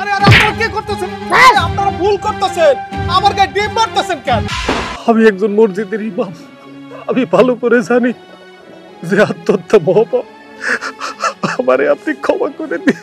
আরে আরে আপনারা কি করতেছেন? আপনারা ভুল করতেছেন। আমার গায়ে ডিম মারতেছেন কেন? আমি একজন মসজিদের ইমাম। আমি ভালো করে জানি যে আত্মহত্যা মহাপাপ। আমারে আপনি ক্ষমা করে দিন।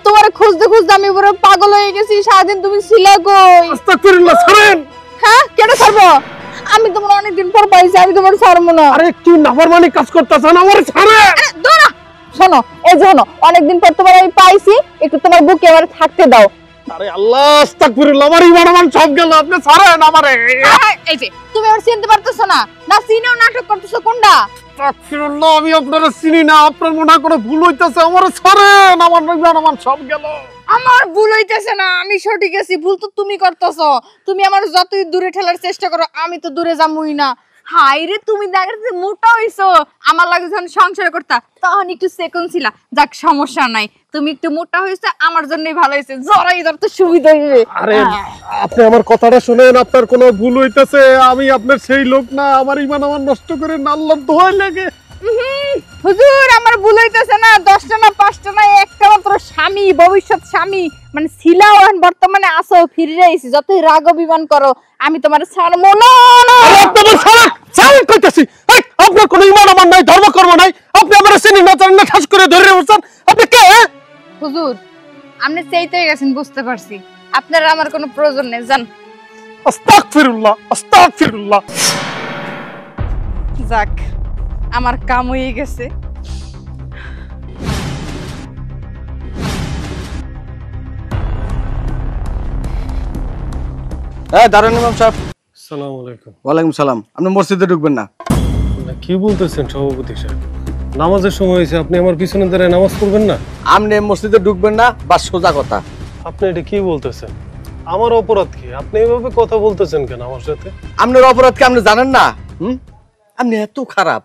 তোমার খুঁজতে খুঁজতে আমি পুরো পাগল হয়ে গেছি। সারাদিন তুমি ছিলা কই? আস্তাগফিরুল্লাহ, ছাড়েন। হ্যাঁ, কেন ছাড়বো? আমি তোমার অনেকদিন পর পাইছি, আমি তোমার ছাড়বো না। আরে কি নাফরমানি কাজ করতেছেন, আমারে ছাড়েন। আরে দাঁড়া, শোনো, এই যে শোনো, অনেকদিন পর তোমার আমি পাইছি, একটু তোমার বুকে আমার থাকতে দাও। আরে আল্লাহ, আস্তাগফিরুল্লাহ, আমার ঈমান সব গেল, আপনি ছাড়েন আমারে। এই যে তুমি আমার চিনতে পারতেছো না, না চিনেও নাটক করতেছো কোনটা? আস্তাগফিরুল্লাহ, আমি আপনারা চিনি না, আপনার মনে হয় কোনো ভুল হইতাছে, আমারে ছাড়েন, আমার ঈমান সব গেল। আমার ভুল হইতেছে না, আমি সঠিক আছি, ভুল তো তুমি করতেছো। তুমি আমার যতই দূরে ঠেলার চেষ্টা করো, আমি তো দূরে যামুই না। হাই রে, তুমি দেখতে মোটা হইছো। আমার লাগে যখন সংসার করতা তখন একটু সেকেন্ড ছিলা, যাক সমস্যা নাই। তুমি একটু মোটা হইছো, আমার জন্যই ভালো হইছে, জরাই ধরতে সুবিধা হইবে। আরে আপনি আমার কথাটা শুনেন, আপনার কোনো ভুল হইতাছে, আমি আপনার সেই লোক না, আমার ঈমান নষ্ট করে না, আল্লাহর দোহাই লাগে। হুজুর, আমার ভুল হইতেছে না, 10টা না 5টা না, একটা মাত্র স্বামী, ভবিষ্যৎ স্বামী মানে ছিলাও, এখন বর্তমানে আসো, ফিরে আইছি। যতই রাগ অভিমান করো, আমি তোমার ছাড়বো না। আপনার ছাড়েন কইতাছি। আপনার কোনো ঈমান আমার নাই, ধর্ম কর্ম নাই, আপনি আমার চিনি না, জানেন না, ঠাস করে ধরে বসছেন। আপনি কে? হুজুর, আপনি চাইতে গেছেন, বুঝতে পারছি। আপনার আমার কোনো প্রয়োজন নেই, জান। আস্তাগফিরুল্লাহ, আস্তাগফিরুল্লাহ। যাক, আমার কাম হয়ে গেছে। দারুন ইমাম সাহেব। আসসালামু আলাইকুম। ওয়ালাইকুম সালাম। আপনি মসজিদে ঢুকবেন না? কি বলতেছেন সভাপতি সাহেব? নামাজের সময় হয়েছে, আপনি আমার পিছনে দাঁড়িয়ে নামাজ পড়বেন না? আপনি মসজিদে ঢুকবেন না, বা সোজা কথা। আপনি এটা কি বলতেছেন? আমার অপরাধ কি? আপনি এভাবে কথা বলতেছেন কেন আমার সাথে? আপনার অপরাধ কি আপনি জানেন না? আপনি এত খারাপ,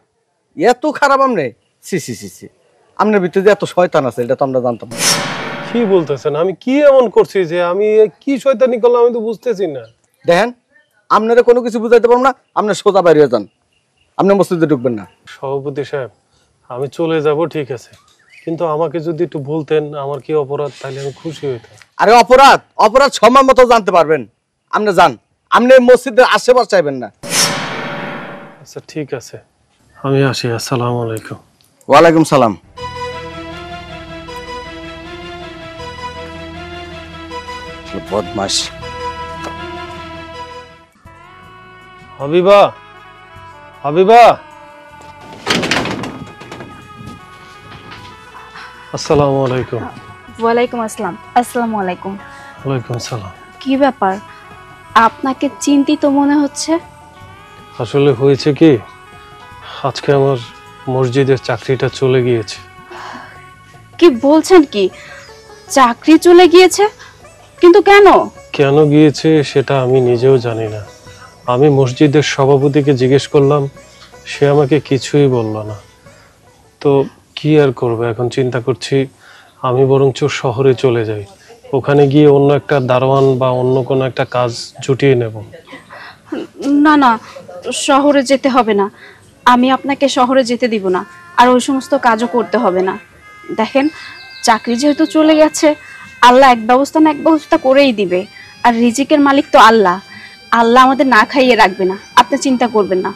এত খারাপ আপনি। সি সি সি সি, আপনার ভিতরে এত শয়তান আছে, এটা তো আমরা জানতাম না। কি বলতেছেন? আমি কি এমন করছি যে আমি কি শয়তানি করলাম আমি তো বুঝতেছি না। দেখেন, আপনারা কোনো কিছু বুঝাইতে পারবো না, আপনি সোজা বাইরে যান, আপনি মসজিদে ঢুকবেন না। সভাপতি সাহেব, আমি চলে যাব ঠিক আছে, কিন্তু আমাকে যদি একটু বলতেন আমার কি অপরাধ, তাহলে আমি খুশি হইতাম। আরে অপরাধ, অপরাধ সময় মতো জানতে পারবেন। আপনি যান, আপনি মসজিদের আশেপাশে চাইবেন না। আচ্ছা ঠিক আছে, আমি আসি। আসসালামু আলাইকুম। ওয়ালাইকুম সালাম। বদমাশ। হাবিবা, হাবিবা। আসসালামু আলাইকুম। ওয়ালাইকুম আসসালাম। আসসালামু আলাইকুম। ওয়ালাইকুম সালাম। কি ব্যাপার, আপনাকে চিন্তিত মনে হচ্ছে? আসলে হয়েছে কি, আজকে আমার মসজিদের চাকরিটা চলে গিয়েছে। কি বলছেন? কি চাকরি চলে গিয়েছে? কিন্তু কেন? কেন গিয়েছে সেটা আমি নিজেও জানি না। আমি মসজিদের সভাপতিকে জিজ্ঞেস করলাম, সে আমাকে কিছুই বলল না। তো কি আর করব, এখন চিন্তা করছি আমি বরঞ্চ শহরে চলে যাই, ওখানে গিয়ে অন্য একটা দারোয়ান বা অন্য কোনো একটা কাজ জুটিয়ে নেব। না না, শহরে যেতে হবে না। আমি আপনাকে শহরে যেতে দিব না, আর ওই সমস্ত কাজও করতে হবে না। দেখেন, চাকরি যেহেতু চলে গেছে, আল্লাহ এক ব্যবস্থা না এক ব্যবস্থা করেই দিবে। আর রিজিকের মালিক তো আল্লাহ, আল্লাহ আমাদের না খাইয়ে রাখবে না, আপনি চিন্তা করবেন না।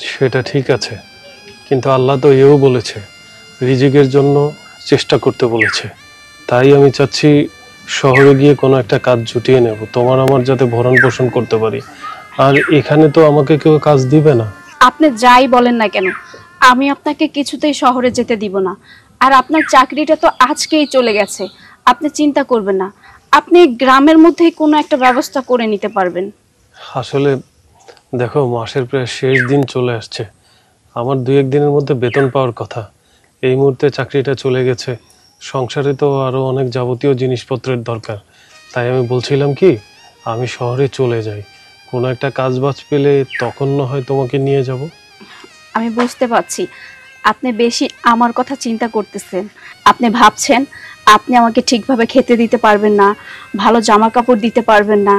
সেটা ঠিক আছে, কিন্তু আল্লাহ তো এও বলেছে রিজিকের জন্য চেষ্টা করতে বলেছে। তাই আমি চাচ্ছি শহরে গিয়ে কোনো একটা কাজ জুটিয়ে নেব, তোমার আমার যাতে ভরণ পোষণ করতে পারি। আর এখানে তো আমাকে কেউ কাজ দিবে না। আপনি যাই বলেন না কেন, আমি আপনাকে কিছুতেই শহরে যেতে দিব না। আর আপনার চাকরিটা তো আজকেই চলে গেছে, আপনি চিন্তা করবেন না। আপনি গ্রামের মধ্যেই কোনো একটা ব্যবস্থা করে নিতে পারবেন। আসলে দেখো, মাসের প্রায় শেষ দিন চলে আসছে, আমার 2-1 দিনের মধ্যে বেতন পাওয়ার কথা। এই মুহূর্তে চাকরিটা চলে গেছে, সংসারে তো আরো অনেক যাবতীয় জিনিসপত্রের দরকার। তাই আমি বলছিলাম কি, আমি শহরে চলে যাই, কোনো একটা কাজ বাজ পেলে তখন না হয় তোমাকে নিয়ে যাব। আমি বুঝতে পারছি আপনি বেশি আমার কথা চিন্তা করতেছেন। আপনি ভাবছেন আপনি আমাকে ঠিকভাবে খেতে দিতে পারবেন না, ভালো জামা কাপড় দিতে পারবেন না,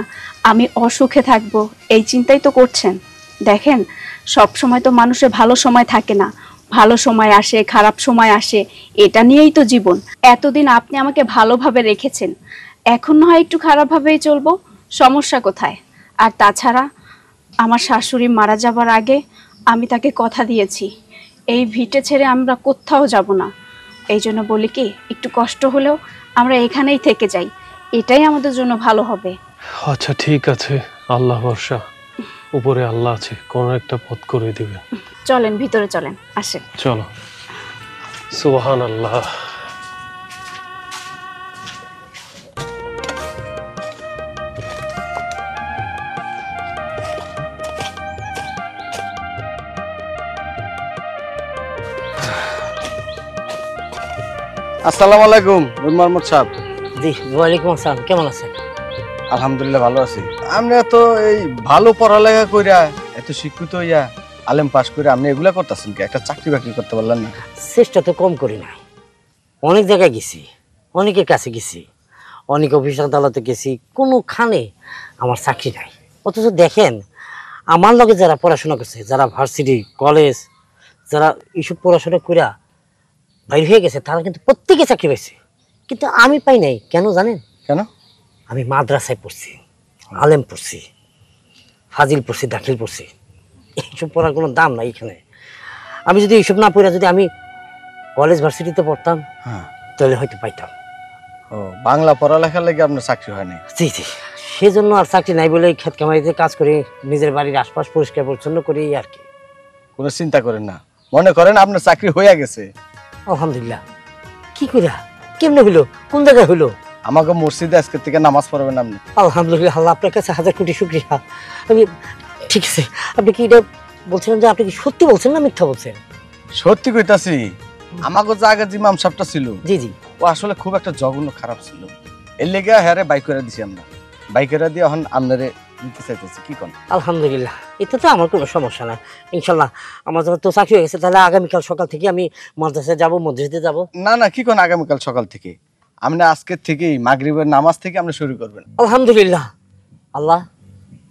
আমি অসুখে থাকবো, এই চিন্তাই তো করছেন। দেখেন, সব সময় তো মানুষের ভালো সময় থাকে না, ভালো সময় আসে, খারাপ সময় আসে, এটা নিয়েই তো জীবন। এতদিন আপনি আমাকে ভালোভাবে রেখেছেন, এখন না হয় একটু খারাপভাবেই চলবো, সমস্যা কোথায়? আর তাছাড়া আমার শাশুড়ি মারা যাবার আগে আমি তাকে কথা দিয়েছি এই ভিটে ছেড়ে আমরা কোথাও যাব না। এই জন্য বলি কি, একটু কষ্ট হলেও আমরা এখানেই থেকে যাই, এটাই আমাদের জন্য ভালো হবে। আচ্ছা ঠিক আছে, আল্লাহ ভরসা, উপরে আল্লাহ আছে, কোনো একটা পথ করে দিবে। চলেন ভিতরে চলেন, আসেন। চলো। সুবহানাল্লাহ। আসসালামু আলাইকুম মোহাম্মদ সাহেব। জি ওয়ালাইকুম আসসালাম, কেমন আছেন? আলহামদুলিল্লাহ ভালো আছি। আমরা তো এই ভালো পড়ালেখা কইরা এত শিক্ষিত হইয়া আলেম পাস করে আপনি এগুলা করতেছেন কি? একটা চাকরি বাকরি করতে পারলেন না? চেষ্টা তো কম করি না, অনেক জায়গায় গেছি, অনেকের কাছে গেছি, অনেক অফিস আদালতে গেছি, কোনোখানে আমার চাকরি নাই। অথচ দেখেন আমার লগে যারা পড়াশোনা করছে, যারা ভার্সিটি কলেজ, যারা এইসব পড়াশোনা কইরা বাইরে হয়ে গেছে, তারা কিন্তু প্রত্যেকে চাকরি পাইছে, কিন্তু আমি পাই নাই। কেন জানেন? কেন? আমি মাদ্রাসায় পড়ছি, আলেম পড়ছি, ফাজিল পড়ছি, দাখিল পড়ছি, এইসব পড়ার কোনো দাম নাই এখানে। আমি যদি এইসব না পড়া যদি আমি কলেজ ভার্সিটিতে পড়তাম, হ্যাঁ, তাহলে হয়তো পাইতাম। ও বাংলা পড়ালেখার লাগে আপনার চাকরি হয় নাই? জি জি, সেজন্য আর চাকরি নাই বলে ক্ষেত কামারিতে কাজ করে নিজের বাড়ির আশপাশ পরিষ্কার পরিচ্ছন্ন করি আর কি। কোনো চিন্তা করেন না, মনে করেন আপনার চাকরি হইয়া গেছে। আলহামদুলিল্লাহ। কি কইরা কেমনে হইলো, কোন জায়গায় হইলো? আমাকে মসজিদে আজকের থেকে নামাজ পড়বেন আপনি। আলহামদুলিল্লাহ, আল্লাহ আপনার কাছে হাজার কোটি শুকরিয়া। আমি ঠিক আছে, আপনি কি এটা বলছিলেন যে আপনি কি সত্যি বলছেন না মিথ্যা বলছেন? সত্যি কইতাছি, আমাকে জায়গা যে ইমাম সাহেবটা ছিল, জি জি, ও আসলে খুব একটা জঘন্য খারাপ ছিল। এর লেগে হ্যাঁ বাইক করে দিছি আমরা, বাইক করে দিয়ে এখন আপনারে দিতে চাইতেছি। কি কোন? আলহামদুলিল্লাহ, এতে তো আমার কোনো সমস্যা নাই। ইনশাল্লাহ আমার যখন তো চাকরি হয়ে গেছে, তাহলে আগামীকাল সকাল থেকে আমি মাদ্রাসায় যাবো, মসজিদে যাবো। না না, কি কোন আগামীকাল সকাল থেকে? আপনি আজকের থেকেই মাগরিবের নামাজ থেকে আপনি শুরু করবেন। আলহামদুলিল্লাহ। আল্লাহ,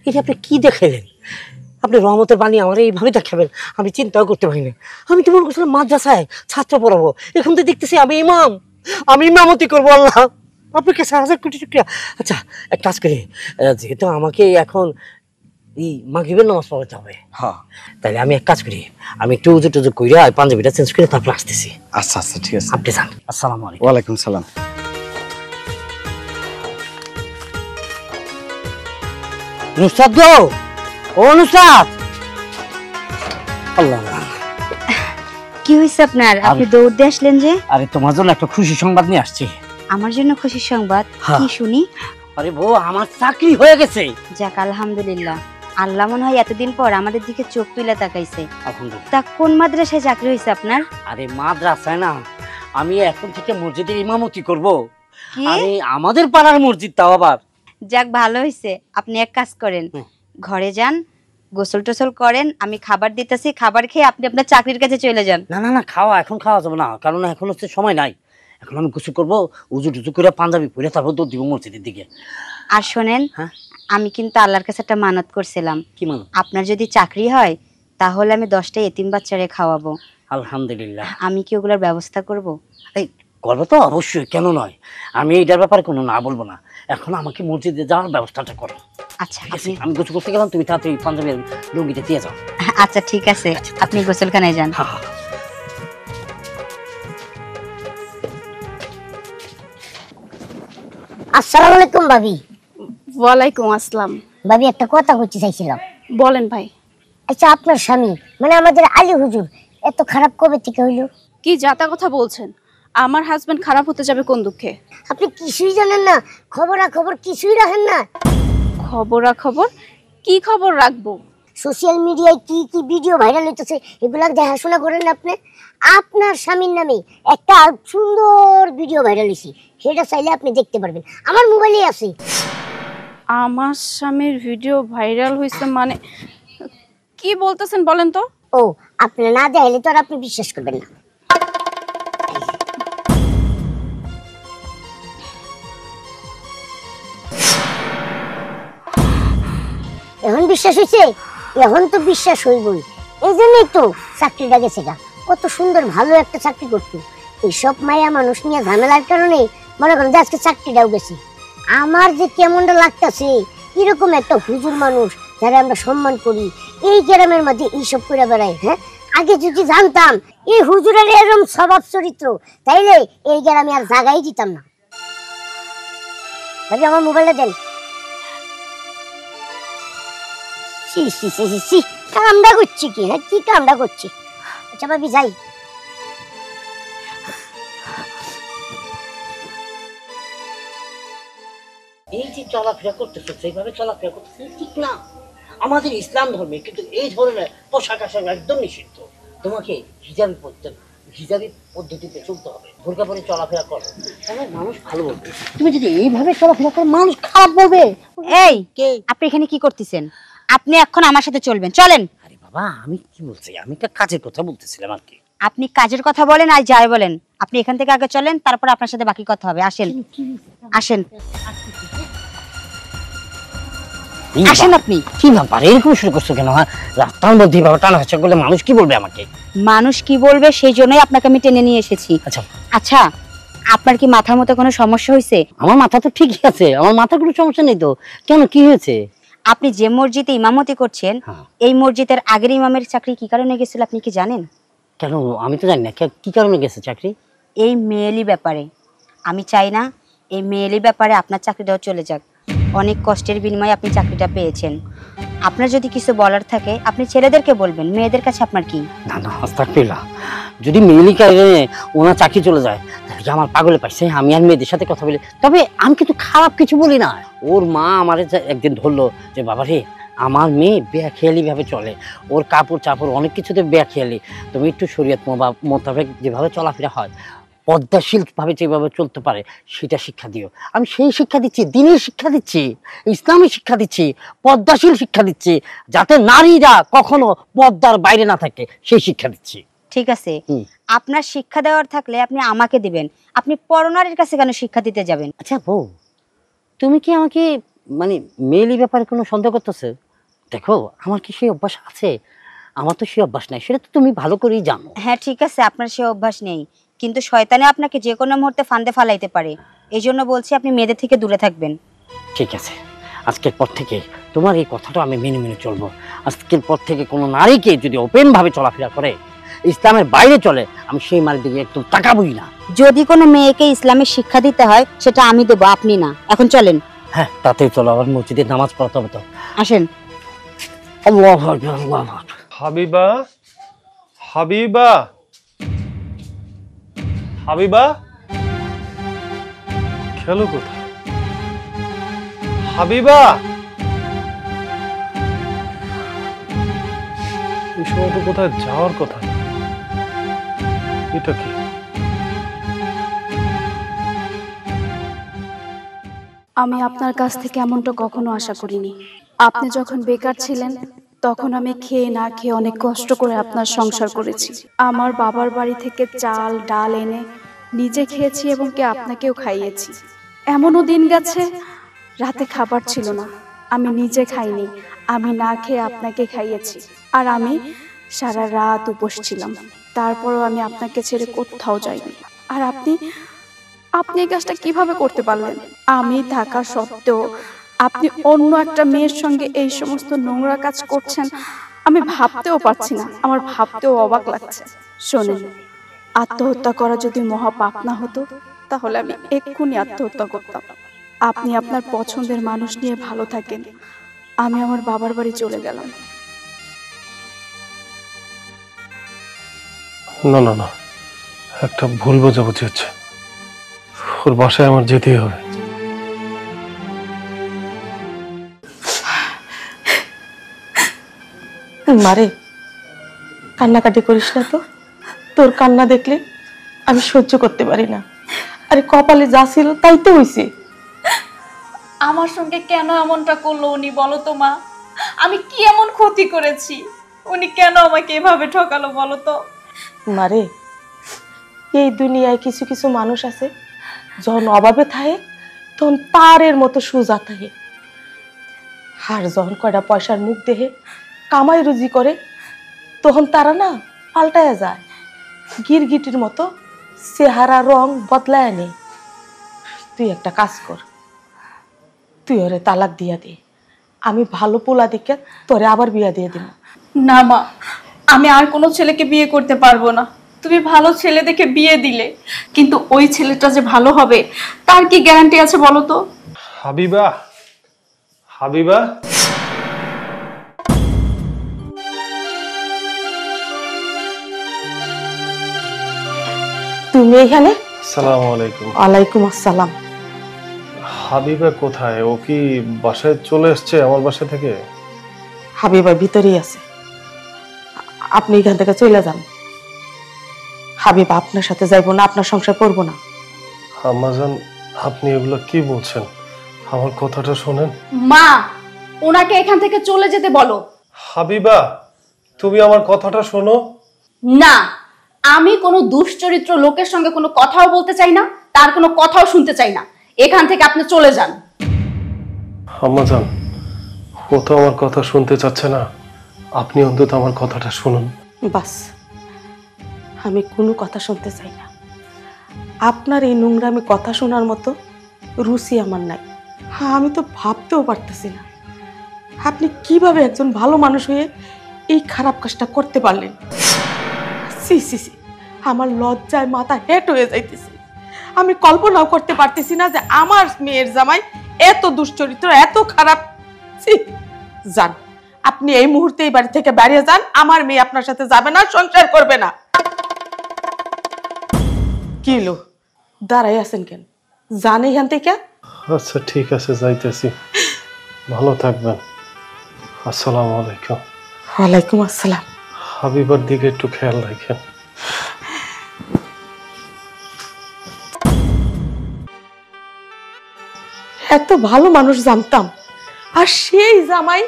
এটা আপনি কি দেখাইলেন? আপনি রহমতের বাণী আমার এইভাবে দেখাবেন, আমি চিন্তাও করতে পারি না। আমি তো মনে করছিলাম মাদ্রাসায় ছাত্র পড়াবো, এখন তো দেখতেছি আমি ইমাম, আমি ইমামতি করবো। আল্লাহ, আপনার কাছে হাজার কোটি শুকরিয়া। আচ্ছা এক কাজ করি, যেহেতু আমাকে এখন এই মাগরিবের নামাজ পড়াতে হবে, হ্যাঁ তাহলে আমি এক কাজ করি, আমি একটু উজু টুজু কইরা পাঞ্জাবিটা চেঞ্জ করে তারপর আসতেছি। আচ্ছা আচ্ছা ঠিক আছে। আপনি যান। আসসালামু আলাইকুম। ওয়ালাইকুম সালাম। নুসরাত গো, ও নুসরাত। আল্লাহ, কি হয়েছে আপনার? আপনি দৌড় দিয়ে আসলেন যে? আরে তোমার জন্য একটা খুশি সংবাদ নিয়ে আসছি। আমার জন্য খুশির সংবাদ? হ্যাঁ। কি শুনি? আরে বউ, আমার চাকরি হয়ে গেছে। যাক আলহামদুলিল্লাহ, আল্লাহ মনে হয় এতদিন পর আমাদের দিকে চোখ তুলে তাকাইছে। আলহামদুলিল্লাহ। তা কোন মাদ্রাসায় চাকরি হয়েছে আপনার? আরে মাদ্রাসায় না, আমি এখন থেকে মসজিদের ইমামতি করব। কি? আরে আমাদের পাড়ার মসজিদ, তাও আবার। যাক ভালো হয়েছে। আপনি এক কাজ করেন, ঘরে যান, গোসল টোসল করেন, আমি খাবার দিতেছি, খাবার খেয়ে আপনি আপনার চাকরির কাছে চলে যান। না না না, এখন খাওয়া যাবে না, কারণ এখন হচ্ছে সময় নাই। এখন আমি গোসল করবো, উজু টুজু করে পাঞ্জাবি পরে তারপর দৌড় দিব মসজিদের দিকে। আর শোনেন, হ্যাঁ? আমি কিন্তু আল্লাহর কাছে একটা মানত করছিলাম, কি মানো? আপনার যদি চাকরি হয় তাহলে আমি 10টা এতিম বাচ্চারে খাওয়াবো। আলহামদুলিল্লাহ। আমি কি ওগুলোর ব্যবস্থা করব? এই করবো তো অবশ্যই, কেন নয়। আমি এইটার ব্যাপারে কোনো না বলবো না, এখন আমাকে মসজিদে যাওয়ার ব্যবস্থাটা করো। আচ্ছা ঠিক আছে, আপনি, আমি গোসল করতে গেলাম, তুমি তাড়াতাড়ি পাঞ্জাবি লুঙ্গিটা দিয়ে যাও। আচ্ছা ঠিক আছে, আপনি গোসলখানায় যান। হ্যাঁ হ্যাঁ। আসসালামু আলাইকুম ভাবি। ওয়ালাইকুম আসসালাম। ভাবি একটা কথা করতে চাইছিলাম। বলেন ভাই। আচ্ছা আপনার স্বামী মানে আমাদের আলী হুজুর এত খারাপ কবে থেকে হইলো? কি যাতা কথা বলছেন? আমার হাজবেন্ড খারাপ হতে যাবে কোন দুঃখে? আপনি কিছুই জানেন না, খবরাখবর কিছুই রাখেন না। খবরাখবর? কি খবর রাখবো? সোশ্যাল মিডিয়ায় কি কি ভিডিও ভাইরাল হইতেছে এগুলা দেখাশোনা করেন না আপনি? আপনার স্বামীর নামে একটা সুন্দর ভিডিও ভাইরাল হইছে, সেটা চাইলে আপনি দেখতে পারবেন, আমার মোবাইলে আছে। আমার স্বামীর ভিডিও ভাইরাল হয়েছে মানে কি বলতেছেন বলেন তো? ও আপনি না দেখলে তো আর আপনি বিশ্বাস করবেন না। এখন বিশ্বাস হয়েছে? এখন তো বিশ্বাস হইবই, এই জন্যই তো চাকরিটা গেছে গা। কত সুন্দর ভালো একটা চাকরি করতো, এইসব মায়া মানুষ নিয়ে ঝামেলার কারণে মনে করেন যে আজকে চাকরিটাও গেছে। আমার যে কেমনটা লাগতেছে, এরকম একটা হুজুর মানুষ যারা আমরা সম্মান করি এই গ্রামের মধ্যে এইসব করে বেড়ায়। হ্যাঁ, আগে যদি জানতাম এই হুজুরের এরকম স্বভাব চরিত্র, তাইলে এই গ্রামে আর জায়গাই দিতাম না। ভাবি আমার মোবাইলটা দেন। কামটা করছি কি? হ্যাঁ, কি কামটা করছি? আচ্ছা ভাবি যাই। এই যে চলাফেরা করতেছে, সেইভাবে চলাফেরা করতেছে ঠিক না। আমাদের ইসলাম ধর্মে কিন্তু এই ধরনের পোশাক আশাক একদম নিষিদ্ধ। তোমাকে হিজাবি পড়তে, হিজাবি পদ্ধতিতে চলতে হবে, বোরকা পরে চলাফেরা করো, তাহলে মানুষ ভালো বলবে। তুমি যদি এইভাবে চলাফেরা করো মানুষ খারাপ বলবে। এই আপনি এখানে কি করতেছেন? আপনি এখন আমার সাথে চলবেন, চলেন। আরে বাবা, আমি কি বলছি, আমি একটা কাজের কথা বলতেছিলাম আর কি। আপনি কাজের কথা বলেন আর যাই বলেন, আপনি এখান থেকে আগে চলেন, তারপর আপনার সাথে বাকি কথা হবে। আসেন আসেন আসেন। আপনি কি ব্যাপার এরকম শুরু করছো কেন? রাস্তার মধ্যে এভাবে টানা হাসা করলে মানুষ কি বলবে আমাকে? মানুষ কি বলবে সেই জন্যই আপনাকে আমি টেনে নিয়ে এসেছি। আচ্ছা আচ্ছা, আপনার কি মাথার মধ্যে কোনো সমস্যা হয়েছে? আমার মাথা তো ঠিকই আছে, আমার মাথার কোনো সমস্যা নেই তো। কেন, কি হয়েছে? আপনি যে মসজিদে ইমামতি করছেন, এই মসজিদের আগের ইমামের চাকরি কি কারণে গেছিল আপনি কি জানেন? কেন, আমি তো জানি না কি কারণে গেছে চাকরি। এই মেয়েলি ব্যাপারে। আমি চাই না এই মেয়েলি ব্যাপারে আপনার চাকরিটাও চলে যাক। অনেক কষ্টের বিনিময়ে আপনি চাকরিটা পেয়েছেন। আপনার যদি কিছু বলার থাকে আপনি ছেলেদেরকে বলবেন, মেয়েদের কাছে আপনার কি? না না, আস্তাগফিরুল্লাহ। যদি মেয়েলি কারণে ওনার চাকরি চলে যায় তাহলে কি আমার পাগলে পাইছে? আমি আর মেয়েদের সাথে কথা বলি, তবে আমি কিন্তু খারাপ কিছু বলি না। ওর মা আমার একদিন ধরলো যে বাবা রে, আমার মেয়ে বেখেয়ালি ভাবে চলে, ওর কাপড় চাপড় অনেক কিছুতে বেখেয়ালি, তুমি একটু শরীয়ত মোতাবেক যেভাবে চলাফেরা হয়, পদ্মাশীল ভাবে যেভাবে চলতে পারে সেটা শিক্ষা দিও। আমি সেই শিক্ষা দিচ্ছি, দিনের শিক্ষা দিচ্ছি, ইসলামী শিক্ষা দিচ্ছি, পদ্মাশীল শিক্ষা দিচ্ছি, যাতে নারীরা কখনো পদ্মার বাইরে না থাকে সেই শিক্ষা দিচ্ছি। ঠিক আছে, আপনার শিক্ষা দেওয়ার থাকলে আপনি আমাকে দিবেন, আপনি পরনারীর কাছে কেন শিক্ষা দিতে যাবেন? আচ্ছা বউ, তুমি কি আমাকে মানে মেয়েলি ব্যাপারে কোনো সন্দেহ করতেছে? দেখো, আমার কি সেই অভ্যাস আছে? আমার তো সেই অভ্যাস নাই, সেটা তো তুমি ভালো করেই জানো। হ্যাঁ ঠিক আছে, আপনার সেই অভ্যাস নেই, কিন্তু শয়তানে আপনাকে যে কোনো মুহূর্তে ফান্দে ফালাইতে পারে। এই জন্য বলছি আপনি মেয়েদের থেকে দূরে থাকবেন। ঠিক আছে, আজকের পর থেকে তোমার এই কথাটা আমি মেনে মেনে চলবো। আজকের পর থেকে কোনো নারীকে যদি ওপেন ভাবে চলাফেরা করে, ইসলামের বাইরে চলে, আমি সেই মার দিকে একদম তাকাবই না। যদি কোনো মেয়েকে ইসলামের শিক্ষা দিতে হয় সেটা আমি দেবো, আপনি না। এখন চলেন। হ্যাঁ তাতেই চলো, আবার মসজিদে নামাজ পড়তে হবে তো। আসেন। আল্লাহু আকবার, আল্লাহু আকবার। হাবিবা, হাবিবা, হাবিবা, খেলো কোথায়? হাবিবা, এই সময় তো কোথায় যাওয়ার কথা। এটা কি? আমি আপনার কাছ থেকে এমনটা কখনো আশা করিনি। আপনি যখন বেকার ছিলেন তখন আমি খেয়ে না খেয়ে অনেক কষ্ট করে আপনার সংসার করেছি। আমার বাবার বাড়ি থেকে চাল ডাল এনে নিজে খেয়েছি এবং কি আপনাকেও খাইয়েছি। এমনও দিন গেছে রাতে খাবার ছিল না, আমি নিজে খাইনি, আমি না খেয়ে আপনাকে খাইয়েছি। আর আমি সারা রাত উপোস ছিলাম, তারপরও আমি আপনাকে ছেড়ে কোথাও যাইনি। আর আপনি এই কাজটা কিভাবে করতে পারলেন? আমি থাকা সত্ত্বেও আপনি অন্য একটা মেয়ের সঙ্গে এই সমস্ত নোংরা কাজ করছেন, আমি ভাবতেও পারছি না, আমার ভাবতেও অবাক লাগছে। শোনেন, আত্মহত্যা করা যদি মহা পাপ না হতো তাহলে আমি এক্ষুনি আত্মহত্যা করতাম। আপনি আপনার পছন্দের মানুষ নিয়ে ভালো থাকেন, আমি আমার বাবার বাড়ি চলে গেলাম। না না না, একটা ভুল বোঝাবুঝি হচ্ছে। ওর বাসায় আমার যেতেই হবে। মারে, কান্নাকাটি করিস না তো, তোর কান্না দেখলে আমি সহ্য করতে পারি না। আরে কপালে যা ছিল তাই তো হইছে। আমার সঙ্গে কেন এমনটা করলো উনি, বলো তো মা? আমি কি এমন ক্ষতি করেছি উনি কেন আমাকে এভাবে ঠকালো বলো তো? মারে, এই দুনিয়ায় কিছু কিছু মানুষ আছে যখন অভাবে থাকে তখন তারের মতো সোজা থাকে, আর যখন কয়টা পয়সার মুখ দেহে কামাই রুজি করে তখন তারা না পাল্টায়া যায়, গিরগিটির মতো চেহারা রং বদলায় আনে। তুই একটা কাজ কর, তুই ওরে তালাক দিয়া দে, আমি ভালো পোলা দেখে তোরে আবার বিয়া দিয়ে দিব। না মা, আমি আর কোনো ছেলেকে বিয়ে করতে পারবো না। তুমি ভালো ছেলে দেখে বিয়ে দিলে, কিন্তু ওই ছেলেটা যে ভালো হবে তার কি গ্যারান্টি আছে বলো তো? হাবিবা, হাবিবা, তুমি এখানে? আসসালামু আলাইকুম। ওয়ালাইকুম আসসালাম। হাবিবা কোথায়? ও কি বাসায় চলে এসছে আমার বাসা থেকে? হাবিবা ভিতরেই আছে, আপনি এখান থেকে চলে যান। হাবিবা আপনার সাথে যাইবো না, আপনার সংসার করবো না। আম্মাজান, আপনি এগুলো কি বলছেন? আমার কথাটা শোনেন। মা, ওনাকে এখান থেকে চলে যেতে বলো। হাবিবা, তুমি আমার কথাটা শোনো। না, আমি কোনো দুশ্চরিত্র লোকের সঙ্গে কোনো কথাও বলতে চাই না, তার কোনো কথাও শুনতে চাই না। এখান থেকে আপনি চলে যান। আম্মাজান, ও তো আমার কথা শুনতে চাচ্ছে না, আপনি অন্তত আমার কথাটা শুনুন। বাস, আমি কোনো কথা শুনতে চাই না। আপনার এই নোংরামি কথা শোনার মতো রুচি আমার নাই। হ্যাঁ, আমি তো ভাবতেও পারতেছি না আপনি কিভাবে একজন ভালো মানুষ হয়ে এই খারাপ কাজটা করতে পারলেন। সি সি সি, আমার লজ্জায় মাথা হেট হয়ে যাইতেছে। আমি কল্পনাও করতে পারতেছি না যে আমার মেয়ের জামাই এত দুশ্চরিত্র, এত খারাপ। ছি, যান আপনি এই মুহূর্তে এই বাড়ি থেকে বেরিয়ে যান। আমার মেয়ে আপনার সাথে যাবে না, সংসার করবে না। কি লো দাঁড়াই আছেন কেন? যান এখান থেকে। আচ্ছা ঠিক আছে, যাইতেছি। ভালো থাকবেন। আসসালামু আলাইকুম। ওয়ালাইকুম আসসালাম। হাবিবার দিকে একটু খেয়াল রাখেন। এত ভালো মানুষ জানতাম, আর সেই জামাই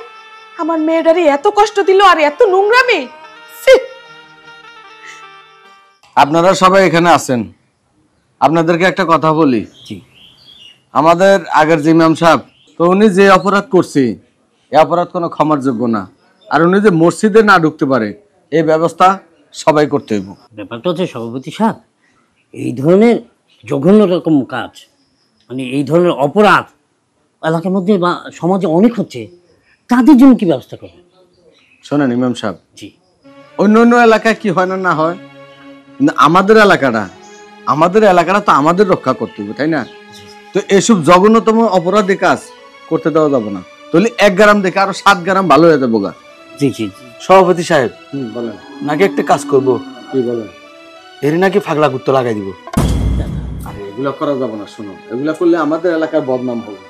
আমার মেয়েটারে এত কষ্ট দিল আর এত নোংরামি। ছি! আপনারা সবাই এখানে আছেন, আপনাদেরকে একটা কথা বলি। আমাদের আগের যে ইমাম সাহেব, তো উনি যে অপরাধ করছে এই অপরাধ কোনো ক্ষমার যোগ্য না। আর উনি যে মসজিদে না ঢুকতে পারে এই ব্যবস্থা সবাই করতে হইব। ব্যাপারটা হচ্ছে সভাপতি সাহেব, এই ধরনের জঘন্য রকম কাজ, মানে এই ধরনের অপরাধ এলাকার মধ্যে বা সমাজে অনেক হচ্ছে, তাদের জন্য কি ব্যবস্থা করবেন? শোনেন ইমাম সাহেব, জি, অন্য অন্য এলাকায় কি হয় না না হয়, কিন্তু আমাদের এলাকাটা তো আমাদের রক্ষা করতে হবে, তাই না? তো এসব জঘন্যতম অপরাধী কাজ করতে দেওয়া যাবে না। তাহলে 1 গ্রাম দেখে আরো 7 গ্রাম ভালো হয়ে যাবো গা। জি জি জি। সভাপতি সাহেব, বলেন নাকি একটা কাজ করব, কি বলেন? এর নাকি ফাগলা কুত্তো লাগাই দিব। আরে এগুলা করা যাবে না, শোনো, এগুলা করলে আমাদের এলাকার বদনাম হবে।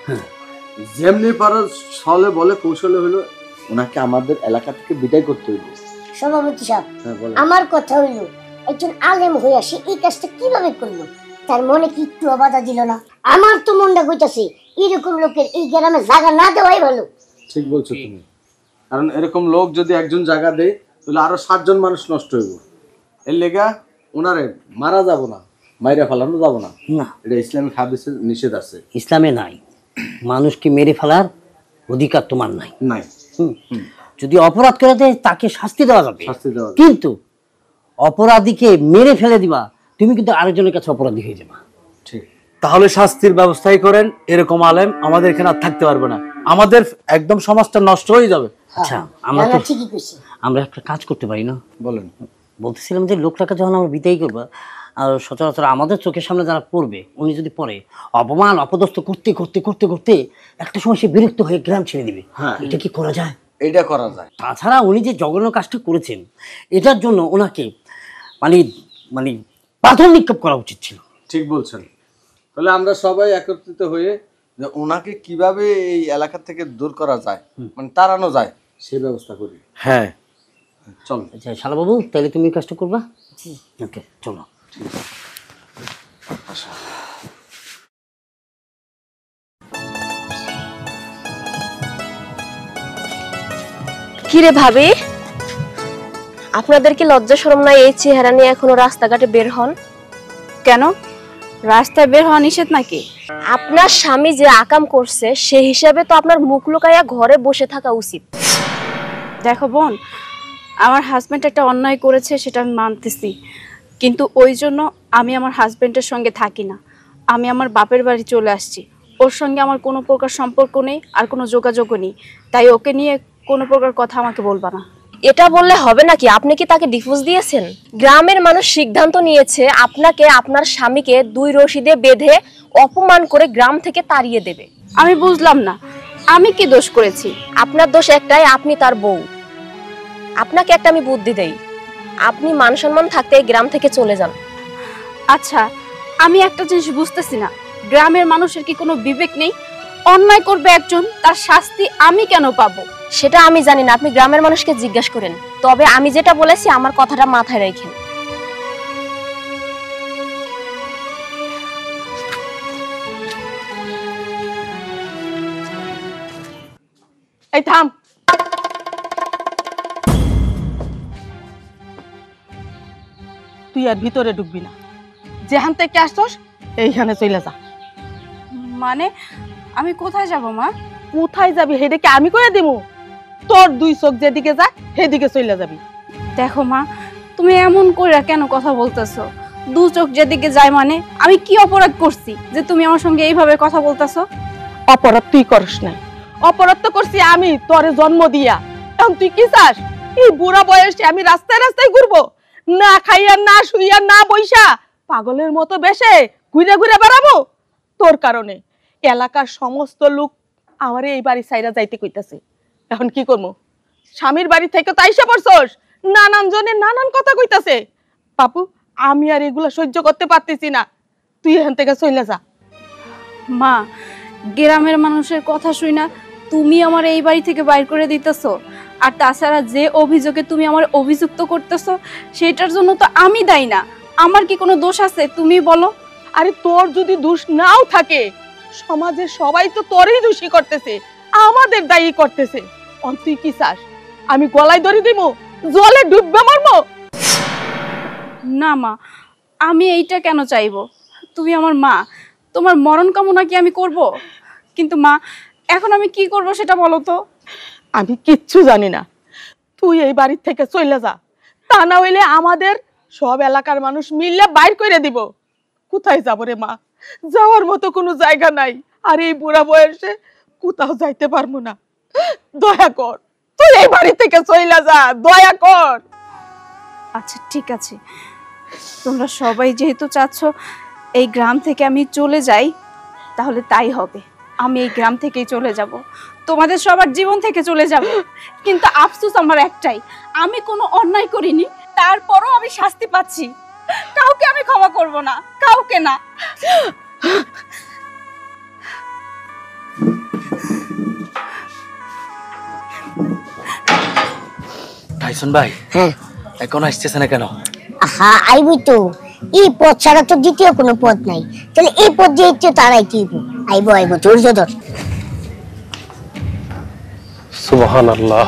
যেমনি পারো ছলে বলে কৌশলে হলো ওনাকে আমাদের এলাকা থেকে বিদায় করতে হইব। সভাপতি সাহেব, হ্যাঁ বলেন। আমার কথা হইল একজন আলেম হইয়া সে এই কাজটা কিভাবে করলো? তার মনে কি একটু বাধা দিল না? আমার তো মনটা কইতাছে এরকম লোকের এই গ্রামে জায়গা না দেওয়াই ভালো। ঠিক বলছো তুমি, কারণ এরকম লোক যদি একজন জায়গা দেয় তাহলে আরো 7 জন মানুষ নষ্ট হইব। এর লেগা ওনারে মারা যাব না, মাইরা ফেলানো যাব না, না, এটা ইসলামিক হাদিসে নিষেধ আছে। ইসলামে নাই, মানুষকে মেরে ফেলার অধিকার তোমার নাই। নাই, যদি অপরাধ করে দেয় তাকে শাস্তি দেওয়া যাবে, শাস্তি দেওয়া যাবে। কিন্তু অপরাধীকে মেরে ফেলে দিবা, তুমি কিন্তু আরেকজনের কাছে অপরাধী হয়ে যাবা। ঠিক। তাহলে শাস্তির ব্যবস্থাই করেন, এরকম আলেম আমাদের এখানে আর থাকতে পারবে না, আমাদের একদম সমাজটা নষ্ট হয়ে যাবে। আচ্ছা, আমরা তো ঠিকই কইছে। আমরা একটা কাজ করতে পারি না? বলেন। বলতেছিলাম যে লোকটাকে যখন আমরা বিদায় করবো, আর সচরাচর আমাদের চোখের সামনে যারা পড়বে, উনি যদি পড়ে অপমান অপদস্থ করতে করতে করতে করতে একটা সময় সে বিরক্ত হয়ে গ্রাম ছেড়ে দিবে। হ্যাঁ, এটা কি করা যায়? এটা করা যায়। তাছাড়া উনি যে জঘন্য কাজটা করেছেন, এটার জন্য ওনাকে মানে মানে পাথর নিক্ষেপ করা উচিত ছিল। ঠিক বলছেন। তাহলে আমরা সবাই একত্রিত হয়ে যে ওনাকে কিভাবে এই এলাকা থেকে দূর করা যায়, মানে তাড়ানো যায়, সেই ব্যবস্থা করি। হ্যাঁ, চল। আচ্ছা শালাবাবু, তাহলে তুমি কাজটা করবা। ওকে, চলো। কিরে ভাবি, আপনাদের কি লজ্জা শরম নাই এই চেহারা নিয়ে এখনো রাস্তাঘাটে বের হন? কেন, রাস্তায় বের হওয়া নিষেধ নাকি? আপনার স্বামী যে আকাম করছে সে হিসাবে তো আপনার মুখ লুকাইয়া ঘরে বসে থাকা উচিত। দেখো বোন, আমার হাজবেন্ড একটা অন্যায় করেছে সেটা আমি মানতেছি, কিন্তু ওই জন্য আমি আমার হাজবেন্ডের সঙ্গে থাকি না। আমি আমার বাপের বাড়ি চলে আসছি। ওর সঙ্গে আমার কোনো প্রকার সম্পর্ক নেই, আর কোনো যোগাযোগও নেই। তাই ওকে নিয়ে কোনো প্রকার কথা আমাকে বলবা না। এটা বললে হবে নাকি? আপনি কি তাকে ডিভোর্স দিয়েছেন? গ্রামের মানুষ সিদ্ধান্ত নিয়েছে আপনাকে আপনার স্বামীকে 2 রশি দিয়ে বেঁধে অপমান করে গ্রাম থেকে তাড়িয়ে দেবে। আমি বুঝলাম না, আমি কি দোষ করেছি? আপনার দোষ একটাই, আপনি তার বউ। আপনাকে একটা আমি বুদ্ধি দেই, আপনি মান সম্মান থাকতে এই গ্রাম থেকে চলে যান। আচ্ছা, আমি একটা জিনিস বুঝতেছি না, গ্রামের মানুষের কি কোনো বিবেক নেই? অন্যায় করবে একজন, তার শাস্তি আমি কেন পাবো? সেটা আমি জানি না, আপনি গ্রামের মানুষকে জিজ্ঞাসা করেন। তবে আমি যেটা বলেছি আমার কথাটা মাথায় রাখেন। এই থাম, তুই আর ভিতরে ঢুকবি না। যেখান থেকে আসছস এইখানে চলে যা। মানে আমি কোথায় যাব মা? কোথায় যাবি হেডেকে আমি করে দিব? তোর 2 চোখ যেদিকে যায় সেদিকে চলে যাবি। দেখো মা, তুমি এমন করে কেন কথা বলতেছো? 2 চোখ যেদিকে যায় মানে আমি কি অপরাধ করছি যে তুমি আমার সঙ্গে এইভাবে কথা বলতেছো? অপরাধ তুই করিস নাই, অপরাধ তো করছি আমি, তোরে জন্ম দিয়া। এখন তুই কি চাস? এই বুড়া বয়সে আমি রাস্তায় রাস্তায় ঘুরবো, না খাইয়া না শুইয়া না বইসা পাগলের মতো বেশে ঘুরে ঘুরে বেড়াবো? তোর কারণে এলাকার সমস্ত লোক আমারে এই বাড়ি ছাইরা যাইতে কইতাছে। এখন কি করবো? স্বামীর বাড়ি থেকে তো আইসা পড়ছস, নানান জনে নানান কথা কইতাছে। বাপু, আমি আর এগুলা সহ্য করতে পারতেছি না, তুই এখান থেকে চলে যা। মা, গ্রামের মানুষের কথা শুই না তুমি আমার এই বাড়ি থেকে বাইর করে দিতেছো? আর তাছাড়া যে অভিযোগে তুমি আমার অভিযুক্ত করতেছো সেটার জন্য তো আমি দায়ী না। আমার কি কোনো দোষ আছে তুমি বলো? আরে তোর যদি দোষ নাও থাকে, সমাজের সবাই তো তোরই দোষী করতেছে, আমাদের দায়ী করতেছে। তুই কি চাস আমি গলায় দড়ি দিব, জলে ডুববে মরবো? না মা, আমি এইটা কেন চাইবো? তুমি আমার মা, তোমার মরণ কামনা কি আমি করব? কিন্তু মা, এখন আমি কি করব সেটা বলো তো। আমি কিচ্ছু জানি না, তুই এই বাড়ি থেকে চলে যা, তা না হইলে আমাদের সব এলাকার মানুষ মিললে বাইর করে দিব। কোথায় যাব রে মা? যাওয়ার মতো কোনো জায়গা নাই, আর এই বুড়া বয়সে কোথাও যাইতে পারবো না। দয়া কর, তুই এই বাড়ি থেকে চলে যা, দয়া কর। আচ্ছা ঠিক আছে, তোমরা সবাই যেহেতু চাচ্ছ এই গ্রাম থেকে আমি চলে যাই, তাহলে তাই হবে। আমি এই গ্রাম থেকেই চলে যাব, তোমাদের সবার জীবন থেকে চলে যাব। কিন্তু আফসোস আমার একটাই, আমি কোনো অন্যায় করিনি, তারপরও আমি শাস্তি পাচ্ছি। কাউকে আমি ক্ষমা করব না, কাউকে না। টাইসন ভাই, হ্যাঁ এখন আসতেছে না কেন? হ্যাঁ আইবই তো, এই পথ ছাড়া তো দ্বিতীয় কোনো পথ নাই, তাহলে এই পথ দিয়ে তো তারাই কি আইবো আইবো, ধৈর্য ধর। সুবহানাল্লাহ।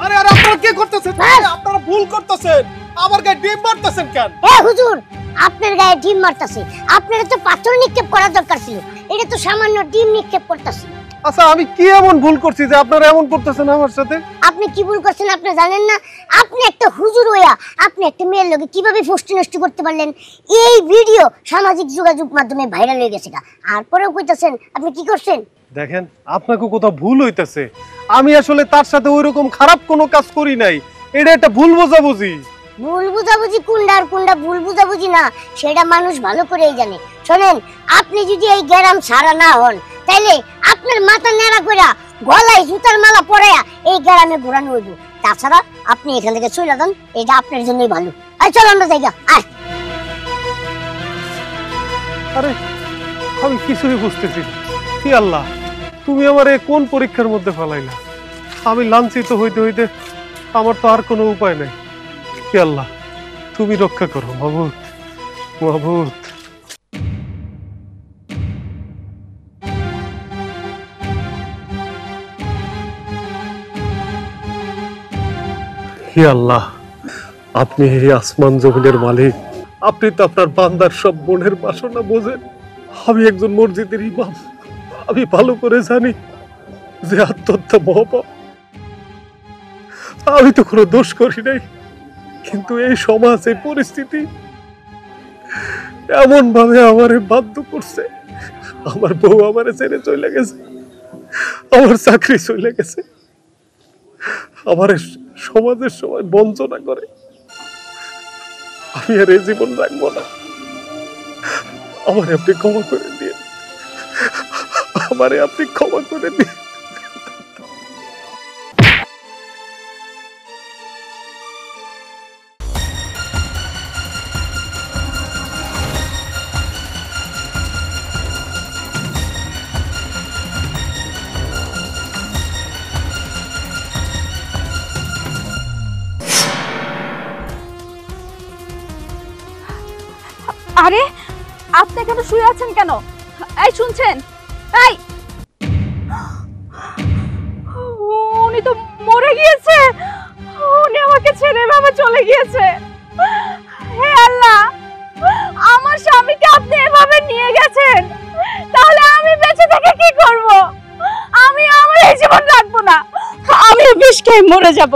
আরে আরে আপনারা কি করতেছেন? আপনারা ভুল করতেছেন, আমার গায়ে ডিম মারতেছেন কেন? এ হুজুর, আপনার গায়ে ডিম মারতাছে, আপনার তো পাথর নিক্ষেপ করা দরকার ছিল, এটা তো সামান্য ডিম নিক্ষেপ করতেছে। আচ্ছা আমি কি এমন ভুল করছি যে আপনারা এমন করতেছেন আমার সাথে? আপনি কি ভুল করছেন আপনি জানেন না? আপনি একটা হুজুর হইয়া আপনি একটা মেয়ের লগে কিভাবে ফষ্টি নষ্টি করতে পারলেন? এই ভিডিও সামাজিক যোগাযোগ মাধ্যমে ভাইরাল হয়ে গেছে, আর পরেও কইতাছেন আপনি কি করছেন? দেখেন আপনাকে কোথাও ভুল হইতেছে, আমি আসলে তার সাথে ওইরকম খারাপ কোনো কাজ করি নাই, এটা একটা ভুল বোঝাবুঝি। ভুল বুঝাবুঝি কোনটা আর কোনটা ভুল বুঝাবুঝি না সেটা মানুষ ভালো করেই জানে। শোনেন, আপনি যদি এই গ্রাম ছাড়া না হন তাইলে আপনার মাথা নেড়া কইরা গলায় জুতার মালা পরায়া এই গ্রামে ঘোরানো হইব। তাছাড়া আপনি এখান থেকে চলে যান, এটা আপনার জন্যই ভালো। আর চল আমরা যাই। আয়। আরে আমি কিছুই বুঝতেছি না। কি আল্লাহ, তুমি আমার কোন পরীক্ষার মধ্যে ফেলাইলা? আমি লাঞ্ছিত হইতে হইতে আমার তো আর কোনো উপায় নেই। কি আল্লাহ, তুমি রক্ষা করো মাবুদ, মাবুদ। হে আল্লাহ, আপনি এই আসমান জমিনের মালিক, আপনি তো আপনার বান্দার সব মনের বাসনা বোঝেন। আমি একজন মসজিদের ইমাম, আমি ভালো করে জানি যে আত্মহত্যা মহাপাপ। আমি তো কোনো দোষ করি নাই, কিন্তু এই সমাজ, এই পরিস্থিতি এমন ভাবে আমারে বাধ্য করছে। আমার বউ আমারে ছেড়ে চলে গেছে, আমার চাকরি চলে গেছে, আমার সমাজের সবাই বঞ্চনা করে। আমি আর এই জীবন রাখবো না। আমারে আপনি ক্ষমা করে দিয়ে, আমারে আপনি ক্ষমা করে দিয়ে। আরে আপনি এখানে শুয়ে আছেন কেন? এই শুনছেন? এই, উনি তো মরে গিয়েছে, উনি আমাকে ছেড়ে এভাবে চলে গিয়েছে। হে আল্লাহ, আমার স্বামীকে আপনি এভাবে নিয়ে গেছেন, তাহলে আমি বেঁচে থেকে কি করব? আমি আমার এই জীবন রাখবো না, আমি বিষ খেয়ে মরে যাব।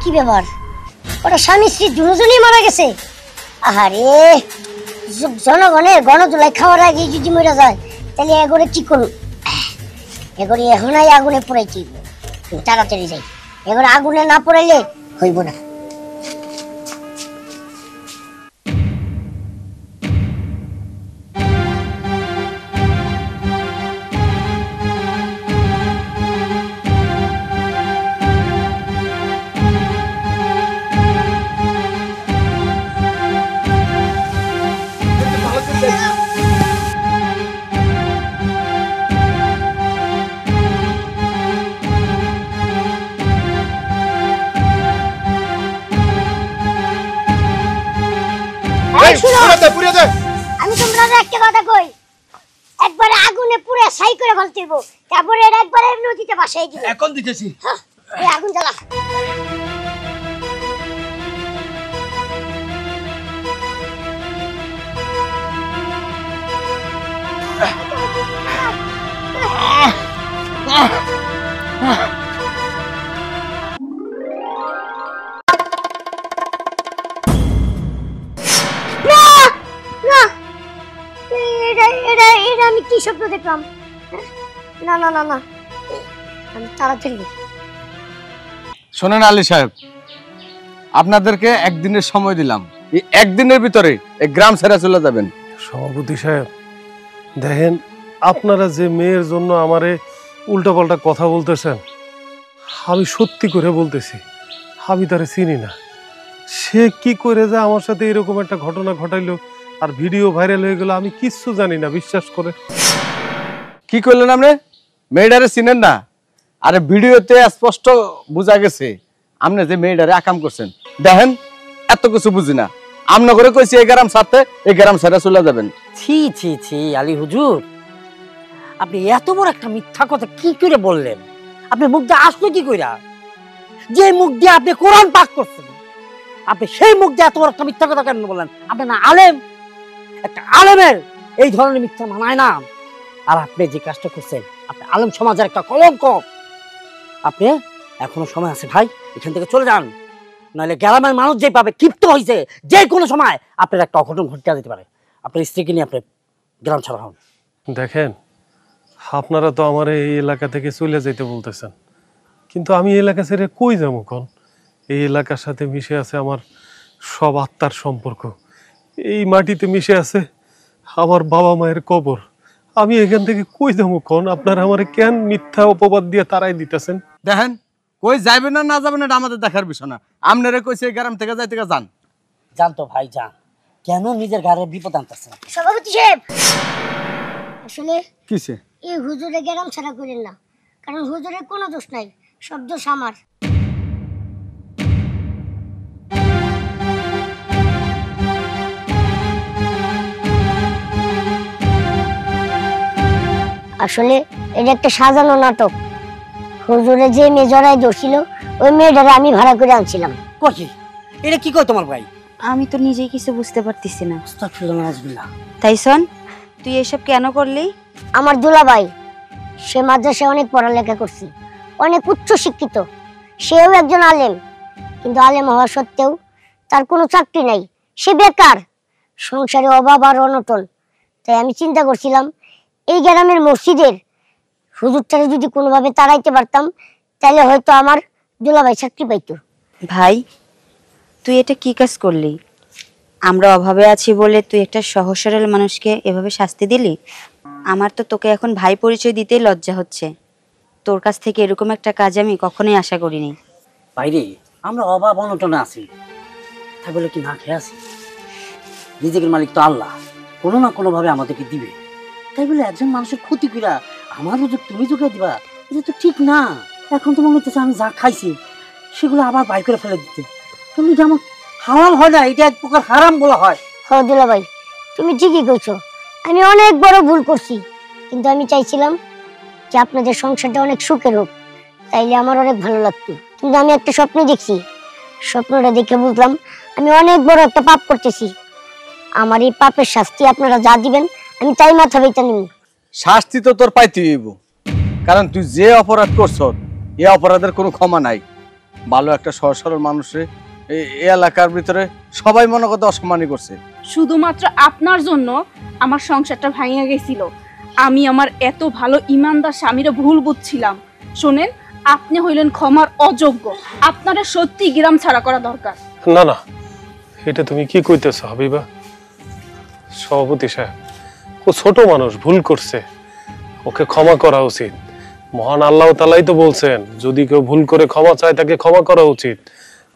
কি ব্যাপার, ওটা স্বামী স্ত্রী দুজনেই মারা গেছে? আহারে, জনগণের গণদোলায় খাওয়ার আগে যদি মরে যায় তাহলে এগোরে কি করুন? এগোরে এখনই আগুনে পোড়াইতে তাড়াতাড়ি যাই, এগোরে আগুনে না পোড়াইলে হইব না। আমি তোমরা একটা কথা কই, একবারে আগুনে পুড়ে ছাই করে ফেলতে হইব, তারপরে এর একবারে নদীতে ভাসাই দিবে। এখন দিতেছি। এই আগুন জ্বালা। আমি কি স্বপ্ন দেখলাম? না না না না, আমি তাড়াতাড়ি দেখি। শোনেন আলী সাহেব, আপনাদেরকে একদিনের সময় দিলাম, এই একদিনের ভিতরে এই গ্রাম ছেড়ে চলে যাবেন। সভাপতি সাহেব দেখেন, আপনারা যে মেয়ের জন্য আমারে উল্টাপাল্টা কথা বলতেছেন, আমি সত্যি করে বলতেছি আমি তারে চিনি না। সে কি করে যে আমার সাথে এরকম একটা ঘটনা ঘটাইলো আর ভিডিও ভাইরাল হয়ে গেল, আমি কিচ্ছু জানি না, বিশ্বাস করে। কি করলেন আপনি? মেয়েটারে চিনেন না? আরে ভিডিওতে স্পষ্ট বোঝা গেছে আপনি যে মেয়েটারে আকাম করছেন। দেখেন, এত কিছু বুঝি না, আমনা করে কইছি এই গ্রাম ছাড়তে, এই গ্রাম ছেড়ে চলে যাবেন। ছি ছি ছি আলী হুজুর, আপনি এত বড় একটা মিথ্যা কথা কি করে বললেন? আপনি মুখ দিয়ে আসলো কি কইরা? যে মুখ দিয়ে আপনি কোরআন পাঠ করছেন, আপনি সেই মুখ দিয়ে এত বড় একটা মিথ্যা কথা কেন বললেন? আপনি না আলেম? একটা আলেমের এই ধরনের মিথ্যা মানায় না। আর আপনি যে কাজটা করছেন, আপনি আলেম সমাজের একটা কলঙ্ক। আপনি এখনো সময় আছে ভাই, এখান থেকে চলে যান, নাহলে গ্রামের মানুষ যে পাবে ক্ষিপ্ত হয়েছে, যে কোনো সময় আপনার একটা অঘটন ঘটতে যেতে পারে। আপনার স্ত্রীকে নিয়ে আপনি গ্রাম ছাড়া হন। দেখেন, আপনারা তো আমার এই এলাকা থেকে চলে যেতে বলতেছেন, কিন্তু আমি এই এলাকা ছেড়ে কই যাবো? কোন এই এলাকার সাথে মিশে আছে আমার সব আত্মার সম্পর্ক, এই মাটিতে মিশে আছে আমার বাবা মায়ের কবর। আমি এখান থেকে কই যাবো? কোন আপনারা আমারে কেন মিথ্যা অপবাদ দিয়ে তারাই দিতেছেন? দেখেন, কই যাবেন না না যাবেন এটা আমাদের দেখার বিষয় না। আপনারে কইছে এই গ্রাম থেকে যাইতে যান। জান তো ভাই জান, কেন নিজের ঘরে বিপদ আনতেছেন? সভাপতি সাহেব, আসলে কিসে এই হুজুরে গ্রাম ছাড়া করেন না, কারণ হুজুরের কোনো দোষ নাই, সব দোষ আমার। আসলে এটা একটা সাজানো নাটক। হুজুরে যে মেয়ে জড়াই ধরছিল ওই মেয়েটারে আমি ভাড়া করে আনছিলাম। কই এটা কি কয় তোমার ভাই? আমি তো নিজেই কিছু বুঝতে পারতেছি না। আস্তাগফিরুল্লাহ। তাইসন, তুই এসব কেন করলি? আমার দুলাভাই সে মাদ্রাসায় অনেক পড়ালেখা করছে, অনেক উচ্চ শিক্ষিত, সেও একজন আলেম, কিন্তু আলেম হওয়া সত্ত্বেও তার কোনো চাকরি নাই, সে বেকার, সংসারে অভাব আর অনটন। তাই আমি চিন্তা করছিলাম এই গ্রামের মসজিদের হুজুরটারে যদি কোনোভাবে তাড়াইতে পারতাম তাহলে হয়তো আমার দুলাভাই চাকরি পাইতো। ভাই, তুই এটা কি কাজ করলি? আমরা অভাবে আছি বলে তুই একটা সহজ সরল মানুষকে এভাবে শাস্তি দিলি? আমার তো তোকে এখন ভাই পরিচয় দিতেই লজ্জা হচ্ছে। তোর কাছ থেকে এরকম একটা কাজ আমি কখনোই আশা করিনি। বাইরে আমরা অভাব অনটনে আছি, তাই বলে কি না খেয়ে আছি? রিজিকের মালিক তো আল্লাহ, কোনো না কোনো ভাবে আমাদেরকে দিবে। তাই বলে একজন মানুষের ক্ষতি কইরা আমার রোজক তুমি যোগাই দিবা, এটা তো ঠিক না। এখন তো মনে হচ্ছে আমি যা খাইছি সেগুলো আবার বাই করে ফেলে দিতে, তুমি যেমন হালাল হয় না, এটা এক প্রকার হারাম বলা হয়। হ্যাঁ দুলাভাই, তুমি ঠিকই কইছো, আমি অনেক বড় ভুল করছি, কিন্তু আমি চাইছিলাম যে আপনাদের সংসারটা অনেক সুখের হোক, তাইলে আমার অনেক ভালো লাগতো। কিন্তু আমি একটা স্বপ্ন দেখছি, স্বপ্নটা দেখে বুঝলাম আমি অনেক বড় একটা পাপ করতেছি। আমার এই পাপের শাস্তি আপনারা যা দিবেন আমি তাই মাথা বেইতা নিব। শাস্তি তো তোর পাইতে হইব, কারণ তুই যে অপরাধ করছ এই অপরাধের কোনো ক্ষমা নাই। ভালো একটা সহজ সরল মানুষে এই এলাকার ভিতরে সবাই মনে করতে অসম্মানী করছে। শুধুমাত্র আপনার জন্য আমার সংসারটা ভাঙিয়া গেছিল। আমি আমার এত ভালো ইমানদার স্বামীরে ভুল বুঝছিলাম। শোনেন, আপনি হইলেন ক্ষমার অযোগ্য, আপনারা সত্যি গ্রাম ছাড়া করা দরকার। না না, এটা তুমি কি কইতেছ হাবিবা? সভাপতি সাহেব, ও ছোট মানুষ, ভুল করছে, ওকে ক্ষমা করা উচিত। মহান আল্লাহ তাআলাই তো বলছেন যদি কেউ ভুল করে ক্ষমা চায় তাকে ক্ষমা করা উচিত।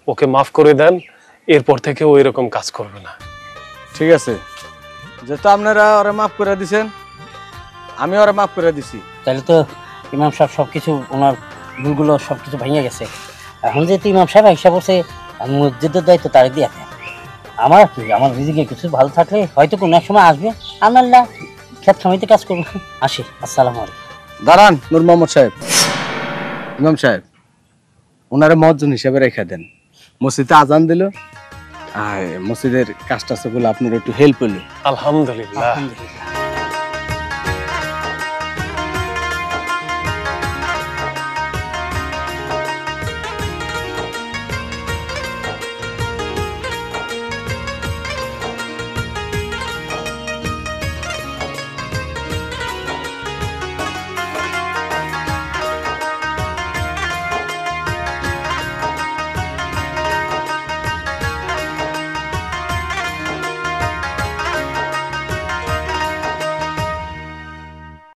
ওকে মাফ করে দেন, এরপর থেকে ও এরকম কাজ করবে না। ঠিক আছে, যেহেতু আপনারা ওরা মাফ করে দিছেন আমি ওরা মাফ করে দিছি। তাহলে তো ইমাম সাহেব সবকিছু ওনার ভুলগুলো সবকিছু ভেঙে গেছে। এখন যেহেতু ইমাম সাহেব হিসাব করছে মসজিদের দায়িত্ব তারে দিয়ে আছে। আমার কি, আমার রিজিকে কিছু ভালো থাকলে হয়তো কোনো এক সময় আসবে, আল্লাহ খেত খামাইতে কাজ করবো। আসি, আসসালামু আলাইকুম। দাঁড়ান নূর মোহাম্মদ সাহেব, ইমাম সাহেব, ওনারা মসজিদ হিসাবে রেখে দেন। মসজিদে আজান দিল, মসজিদের কাজটা সেগুলো আপনার একটু হেল্প হলো। আলহামদুলিল্লাহ।